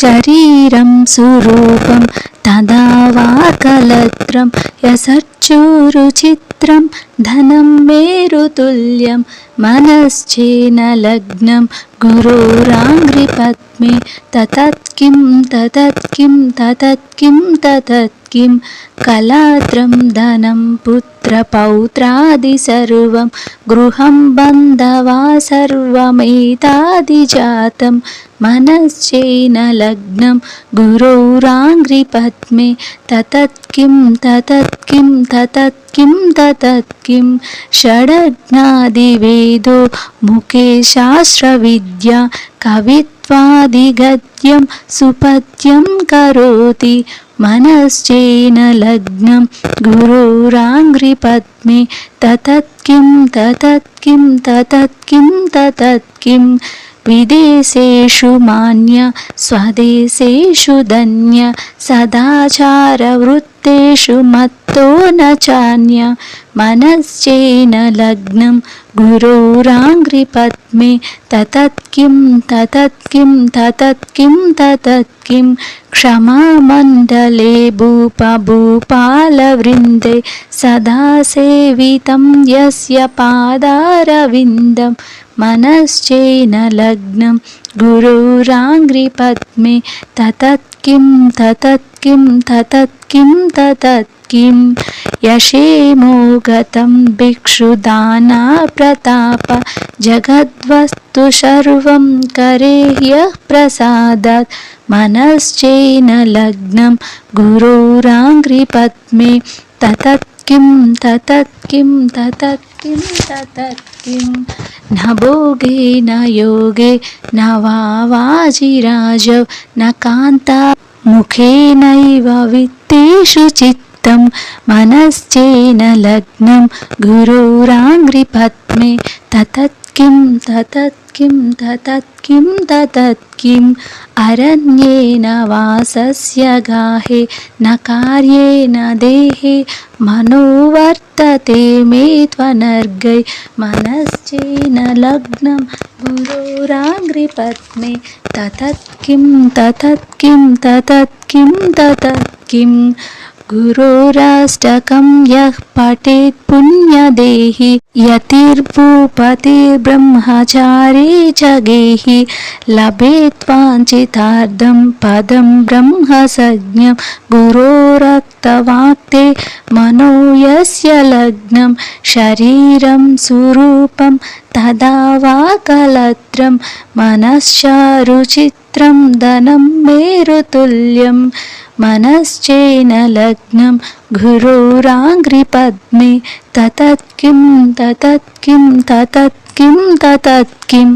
शरीरं सुरूपं तदा वा कलत्रं यसच्चुरुचित्रं धनं मेरुतुल्यं मनश्चेन लग्नं गुरोराङ्घ्रिपद्मे ततत्किं ततत्किं ततत्किं ततत्किं कलात्रं धनं पुत्रपौत्रादि सर्वं गृहं बन्धवा सर्वमेतादिजातं मनश्चेन लग्नं गुरोराङ्घ्रिपद्मे ततत्किं ततत्किं ततत्किं ततत्किं षडज्ञादिवेदो मुखे शास्त्रविद्या कवित्वादिगद्यं सुपद्यं करोति मनश्चेन लग्नं गुरोराङ्घ्रिपद्मे ततत्किं ततत्किं ततत्किं ततत्किं विदेशेषु मान्य स्वदेशेषु धन्य सदाचारवृत्तेषु मत्तो न चान्य मनश्चेन लग्नं गुरोराङ्घ्रिपद्मे ततत्किं ततत्किं ततत्किं ततत्किं क्षमामण्डले भूपभूपालवृन्दे सदा सेवितं यस्य पादारविन्दं मनश्चेन लग्नं गुरोराङ्घ्रिपद्मे ततत्किं ततत्किं ततत्किं ततत्किं यशेमो गतं भिक्षुदाना प्रताप जगद्वस्तु सर्वं करे ह्यः प्रसादात् मनश्चेन लग्नं गुरोराङ्घ्रिपद्मे ततत्किं ततत्किं ततत्किं ततत्किं न भोगे न योगे न वा वाजिराजौ न कान्ता मुखेनैव वित्तेषु चित्तं मनश्चेन लग्नं गुरोराङ्घ्रिपद्मे ततत्किं ततत्किं ततत्किं ततत्किम् अरण्येन वासस्य गाहे न कार्येण देहे मनो वर्तते मे त्वनर्गै मनश्चेन लग्नं गुरोराङ्घ्रिपद्मे ततत्किं ततत्किं ततत्किं ततत्किं गुरोराष्टकं यः पठेत् पुण्यदेहि यतिर्भूपतिर्ब्रह्मचारी च गेहि लभेत्वाञ्छितार्थं पदं ब्रह्मसज्ञं गुरोरक्तवाक्ते मनो यस्य लग्नं शरीरं सुरूपं तदा वा कलत्रं मनश्चारुचित्रं धनं मेरुतुल्यं मनश्चेन लग्नं गुरोराङ्घ्रिपद्मे ततत्किं ततत्किं ततत्किं ततत्किम्